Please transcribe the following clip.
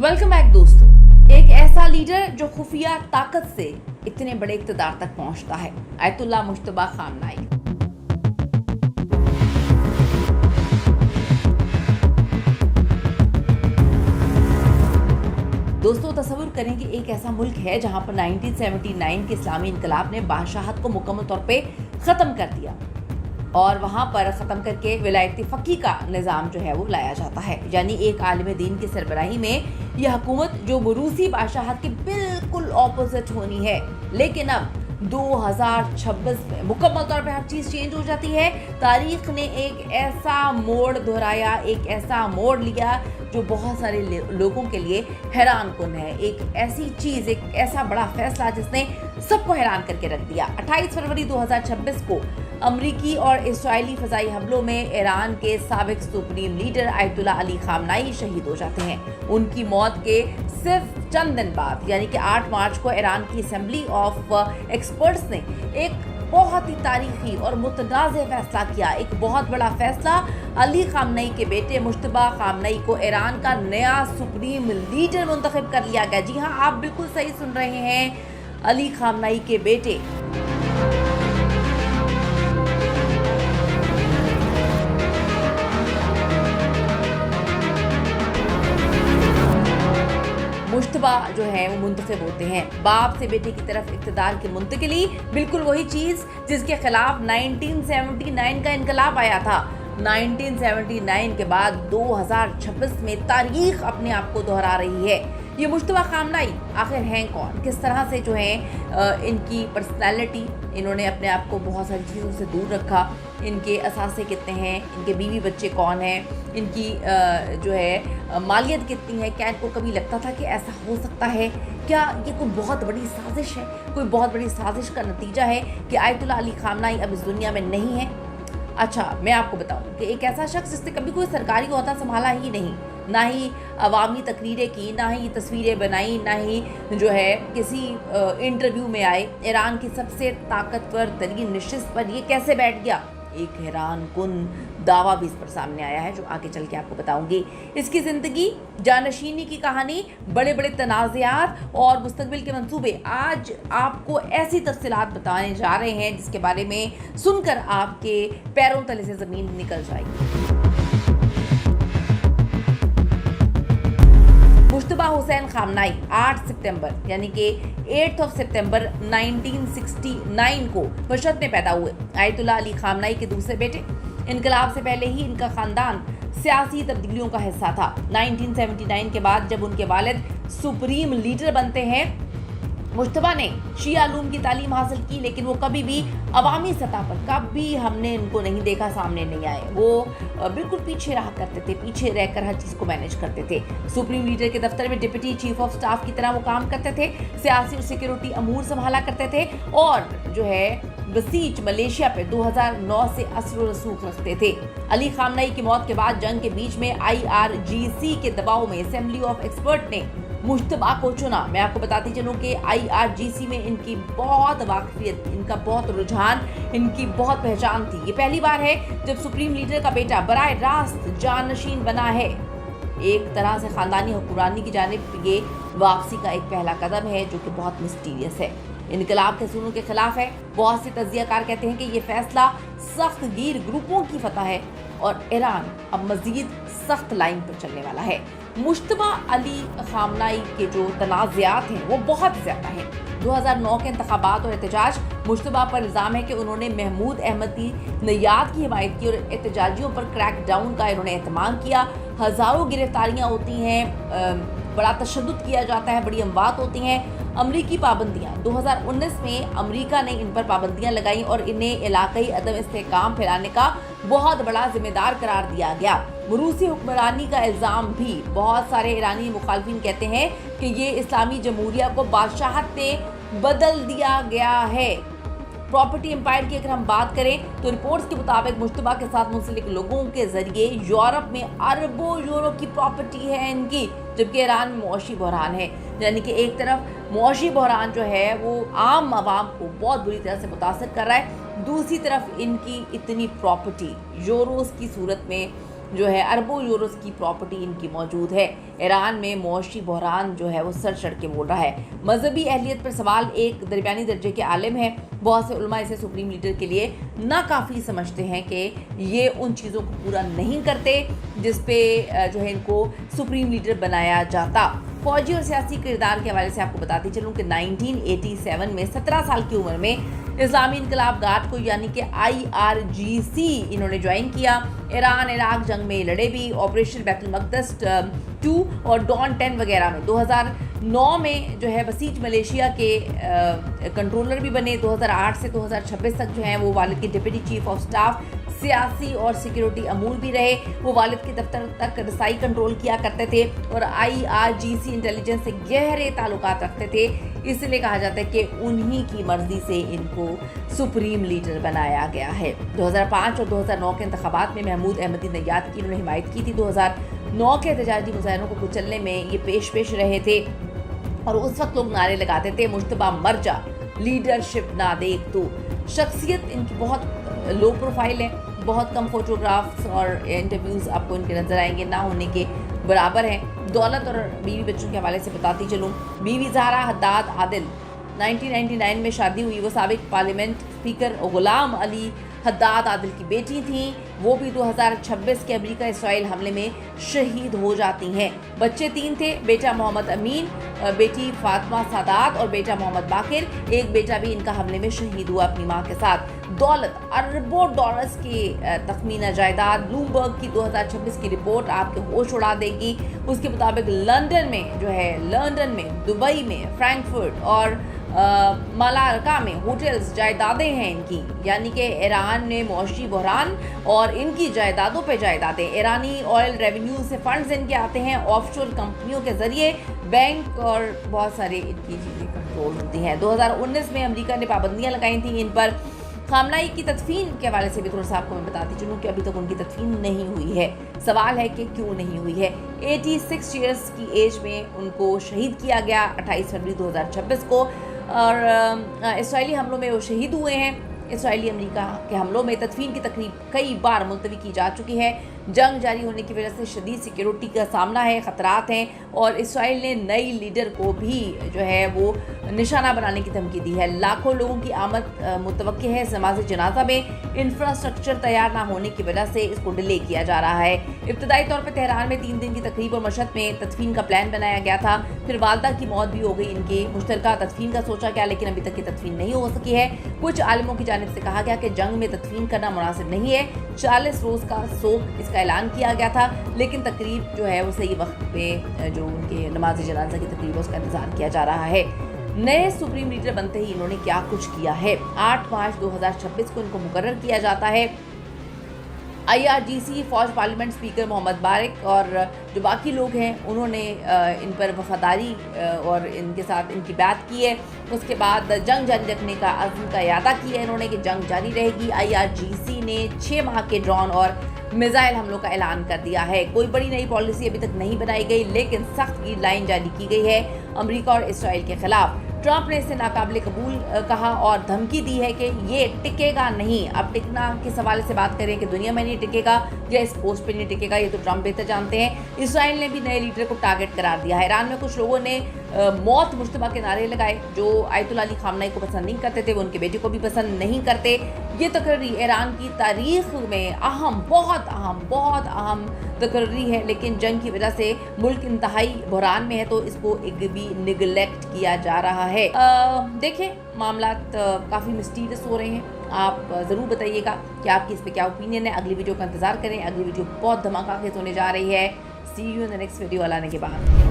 Welcome back दोस्तों। एक ऐसा लीडर जो खुफिया ताकत से इतने बड़े इक़्तिदार तक पहुंचता है, आयतुल्लाह मुज्तबा खामनाई। दोस्तों तसव्वुर करें कि एक ऐसा मुल्क है जहां पर 1979 के इस्लामी इनकलाब ने बादशाहत को मुकम्मल तौर पे ख़त्म कर दिया और वहाँ पर ख़त्म करके विलायती फ़क़ी का निज़ाम जो है वो लाया जाता है। यानी एक आलिम दीन की सरबराही में यह हुकूमत जो मुरूसी बादशाहत के बिल्कुल ऑपोजिट होनी है, लेकिन अब 2026 में मुकम्मल तौर पे हर चीज़ चेंज हो जाती है। तारीख़ ने एक ऐसा मोड़ दोहराया, एक ऐसा मोड़ लिया जो बहुत सारे लोगों के लिए हैरान कुन है। एक ऐसी चीज़, एक ऐसा बड़ा फैसला जिसने सबको हैरान करके रख दिया। 28 फरवरी 2026 को अमरीकी और इस्राइली फ़ज़ाई हमलों में ईरान के साबिक़ supreme leader Ayatollah Ali Khamenei शहीद हो जाते हैं। उनकी मौत के सिर्फ चंद दिन बाद यानी कि 8 मार्च को ईरान की असेंबली ऑफ एक्सपर्ट्स ने एक बहुत ही तारीखी और मुतनाज़ फैसला किया। एक बहुत बड़ा फैसला, अली खामनाई के बेटे मुज्तबा खामनाई को ईरान का नया सुप्रीम लीडर मुंतखब कर लिया गया। जी हाँ, आप बिल्कुल सही सुन रहे हैं, अली खामनाई के बेटे। मुज्तबा जो है वो मुंतखब होते हैं। बाप से बेटे की तरफ इक़्तिदार की मुंतकिली, बिल्कुल वही चीज़ जिसके खिलाफ 1979 का इनकलाब आया था। 1979 के बाद 2026 में तारीख अपने आप को दोहरा रही है। ये मुज्तबा खामनाई आखिर हैं कौन, किस तरह से जो है इनकी पर्सनैलिटी, इन्होंने अपने आप को बहुत सारी चीज़ों से दूर रखा, इनके असासे कितने हैं, इनके बीवी बच्चे कौन हैं, इनकी जो है मालियत कितनी है, क्या इनको कभी लगता था कि ऐसा हो सकता है, क्या ये कोई बहुत बड़ी साजिश है, कोई बहुत बड़ी साजिश का नतीजा है कि आयतुल्लाह अली खामनाई अब इस दुनिया में नहीं है। अच्छा, मैं आपको बताऊं कि एक ऐसा शख्स जिसने कभी कोई सरकारी ओहदा संभाला ही नहीं, ना ही अवामी तकरीरें की, ना ही तस्वीरें बनाई, ना ही जो है किसी इंटरव्यू में आए, ईरान की सबसे ताकतवर तरीन नशिस्त पर ये कैसे बैठ गया, एक हैरान कुन दावा भी इस पर सामने आया है जो आगे चल के आपको बताऊंगी। इसकी ज़िंदगी, जानशीनी की कहानी, बड़े बड़े तनाज़ात और मुस्तकबिल के मंसूबे, आज आपको ऐसी तफसीलात बताने जा रहे हैं जिसके बारे में सुनकर आपके पैरों तले से ज़मीन निकल जाएगी। मुज्तबा हुसैन खामनाई 8 सितंबर यानी कि 8 सितंबर 1969 को मशहद में पैदा हुए। आयतुल्लाह अली खामनाई के दूसरे बेटे। इनकलाब से पहले ही इनका ख़ानदान सियासी तब्दीलियों का हिस्सा था। 1979 के बाद जब उनके वालिद सुप्रीम लीडर बनते हैं, मुज्तबा ने शिया उलूम की तालीम हासिल की, लेकिन वो कभी भी अवामी सतह पर कभी हमने इनको नहीं देखा सामने नहीं आए। वो बिल्कुल पीछे रहा करते थे, पीछे रहकर हर चीज़ को मैनेज करते थे। सुप्रीम लीडर के दफ्तर में डिप्टी चीफ ऑफ स्टाफ की तरह वो काम करते थे, सियासी और सिक्योरिटी अमूर संभाला करते थे और जो है बसीच मलेशिया पे 2009 से असर रसूख रखते थे। अली खामनाई की मौत के बाद जंग के बीच में IRGC के दबाव में असेंबली ऑफ एक्सपर्ट ने मुज्तबा को चुना। मैं आपको बताती चलूँ कि IRGC में इनकी बहुत वाकफियत, इनका बहुत रुझान, इनकी बहुत पहचान थी। ये पहली बार है जब सुप्रीम लीडर का बेटा बराह रास्त जानशीन बना है। एक तरह से ख़ानदानी हुक्मरानी की जानिब ये वापसी का एक पहला कदम है जो कि बहुत मिस्टीरियस है, इनकलाब के असूलों के खिलाफ है। बहुत से तज्ज़ियाकार कहते हैं कि ये फैसला सख्त गिर ग्रुपों की फतह है और ईरान अब मज़ीद सख्त लाइन पर चलने वाला है। मुज्तबा अली खामनाई के जो तनाज़ात हैं वो बहुत ज़्यादा हैं। 2009 के इंतखाबात और एहतजाज, मुज्तबा पर इल्ज़ाम है कि उन्होंने महमूद अहमदी नैयाद की हिमायत की और एहतजाजियों पर क्रैक डाउन का इन्होंने एहतमाम किया। हज़ारों गिरफ्तारियाँ होती हैं, बड़ा तशद्दुद किया जाता है, बड़ी अमवात होती हैं। अमरीकी पाबंदियाँ, 2019 में अमरीका ने इन पर पाबंदियाँ लगाई और इन्हें इलाक़ाई अदम इस्तेहकाम फैलाने का बहुत बड़ा जिम्मेदार करार दिया गया। रूसी हुक्मरानी का इल्ज़ाम भी, बहुत सारे ईरानी मुखालफिन कहते हैं कि ये इस्लामी जमहूरिया को बादशाहत में बदल दिया गया है। प्रॉपर्टी एम्पायर की अगर हम बात करें तो रिपोर्ट्स के मुताबिक मुज्तबा के साथ मुंसलिक लोगों के जरिए यूरोप में अरबों यूरो की प्रॉपर्टी है इनकी, जबकि ईरान में मुआशी बहरान है। यानी कि एक तरफ मुआशी बहरान जो है वो आम आवाम को बहुत बुरी तरह से मुतासर कर रहा है, दूसरी तरफ इनकी इतनी प्रॉपर्टी यूरोस की सूरत में जो है अरबों यूरोस की प्रॉपर्टी इनकी मौजूद है। ईरान में मौशी बहरान जो है वो सर चढ़ के बोल रहा है। मजहबी अहलियत पर सवाल, एक दरमियानी दर्जे के आलिम हैं। बहुत से उलमा इसे सुप्रीम लीडर के लिए नाकाफ़ी समझते हैं कि ये उन चीज़ों को पूरा नहीं करते जिस पे जो है इनको सुप्रीम लीडर बनाया जाता। फौजी और सियासी किरदार के हवाले से आपको बताती चलूँ कि 1987 में 17 साल की उम्र में इस्लामी इनकलाब गार्ड को यानी कि IRGC इन्होंने ज्वाइन किया। ईरान इराक जंग में लड़े भी, ऑपरेशन बैतुल मक़दस 2 और डॉन 10 वगैरह में। 2009 में जो है बसीज मलेशिया के कंट्रोलर भी बने। 2008 से 2026 तक जो है वो वालिद के डिप्टी चीफ ऑफ स्टाफ सियासी और सिक्योरिटी अमूर भी रहे। वो वालिद के दफ्तर तक रसाई कंट्रोल किया करते थे और IRGC इंटेलिजेंस से गहरे ताल्लुकात रखते थे। इसलिए कहा जाता है कि उन्हीं की मर्जी से इनको सुप्रीम लीडर बनाया गया है। 2005 और 2009 के इंतखाबात में महमूद अहमदी नैयाद की इन्होंने हिमायत की थी। 2009 के एहतजाजी मुजाहिरों को कुचलने में ये पेश रहे थे और उस वक्त लोग नारे लगाते थे, मुश्तबा मर जा, लीडरशिप ना देख तू। शख्सियत इनकी बहुत लो प्रोफाइल है, बहुत कम फोटोग्राफ्स और इंटरव्यूज़ आपको इनके नज़र आएंगे, ना होने के बराबर हैं। दौलत और बीवी बच्चों के हवाले से बताती चलूँ, बीवी ज़हरा हद्दाद आदिल 1999 में शादी हुई। वो साबिक parliament speaker Ghulam Ali Haddad Adil की बेटी थी। वो भी 2026 के अमेरिका इसराइल हमले में शहीद हो जाती हैं। बच्चे 3 थे, बेटा मोहम्मद अमीन, बेटी फातिमा सादात और बेटा मोहम्मद बाकिर। एक बेटा भी इनका हमले में शहीद हुआ अपनी मां के साथ। दौलत अरबों डॉलर्स की तखमीना जायदाद, ब्लूमबर्ग की 2026 की रिपोर्ट आपके होश उड़ा देगी। उसके मुताबिक लंदन में, दुबई में, फ्रैंकफर्ट और मलारका में होटल्स जायदादें हैं इनकी, यानी कि ईरान में मौशी बहरान और इनकी जायदादों पे जायदादें। ईरानी ऑयल रेवेन्यू से फंड्स इनके आते हैं, ऑफशोर कंपनियों के जरिए बैंक और बहुत सारे इनकी चीज़ें कंट्रोल होती हैं। 2019 में अमेरिका ने पाबंदियां लगाई थी इन पर। खामनाई की तदफीन के हवाले से भी थोड़ा सा आपको मैं बताती चलूँ कि अभी तक उनकी तदफीन नहीं हुई है। सवाल है कि क्यों नहीं हुई है। 86 ईयर्स की एज में उनको शहीद किया गया 28 फरवरी 2026 को और इसराइली हमलों में वो शहीद हुए हैं। इसराइली अमेरिका के हमलों में तदफीन की तकरीब कई बार मुलतवी की जा चुकी है। जंग जारी होने की वजह से शदीद सिक्योरिटी का सामना है, ख़तरात हैं और इसराइल ने नई लीडर को भी जो है वो निशाना बनाने की धमकी दी है। लाखों लोगों की आमद मुतवक्की है। नमाज़ जनाजा में इंफ्रास्ट्रक्चर तैयार ना होने की वजह से इसको डिले किया जा रहा है। इब्तदाई तौर पर तेहरान में 3 दिन की तकरीब और मशहद में तदफीन का प्लान बनाया गया था। फिर वालदा की मौत भी हो गई इनकी। मुश्तरका तदफीन का सोचा गया लेकिन अभी तक की तदफीन नहीं हो सकी है। कुछ आलिमों की जानिब से कहा गया कि जंग में तदफीन करना मुनासिब नहीं है। 40 रोज़ का सोग इसका ऐलान किया गया था लेकिन तकरीब जो है वो सही वक्त पे जो उनके नमाज जनाजा की तकरीब है उसका इंतज़ार किया जा रहा है। नए सुप्रीम लीडर बनते ही इन्होंने क्या कुछ किया है। 8 मार्च 2026 को इनको मुकर्रर किया जाता है। IRGC फौज पार्लियामेंट स्पीकर मोहम्मद बारिक और जो बाकी लोग हैं उन्होंने इन पर वफादारी और इनके साथ इनकी बात की है। उसके बाद जंग जारी रखने का अज़्म का इरादा किया है इन्होंने कि जंग जारी रहेगी। IRGC ने 6 माह के ड्रोन और मिसाइल हमलों का ऐलान कर दिया है। कोई बड़ी नई पॉलिसी अभी तक नहीं बनाई गई लेकिन सख्त गाइडलाइन जारी की गई है अमेरिका और इसराइल के खिलाफ। ट्रंप ने इसे नाकाबिले कबूल कहा और धमकी दी है कि ये टिकेगा नहीं। अब टिकना किस हवाले से बात करें कि दुनिया में नहीं टिकेगा या इस पोस्ट पे नहीं टिकेगा, ये तो ट्रंप बेहतर जानते हैं। इसराइल ने भी नए लीडर को टारगेट करार दिया है। ईरान में कुछ लोगों ने मौत मुश्तबा के नारे लगाए जो आयतुल्लाह अली खामनाई को पसंद नहीं करते थे, वो उनके बेटे को भी पसंद नहीं करते। ये तकरीरी ईरान की तारीख में बहुत अहम तकरीरी है लेकिन जंग की वजह से मुल्क इंतहाई बहरान में है तो इसको एक भी निगलेक्ट किया जा रहा है। देखें मामला काफ़ी मिस्टीरियस हो रहे हैं। आप ज़रूर बताइएगा कि आपकी इस पर क्या ओपिनियन है। अगली वीडियो का इंतज़ार करें, अगली वीडियो बहुत धमाका खेज होने जा रही है। See you in the next video आने के बाद।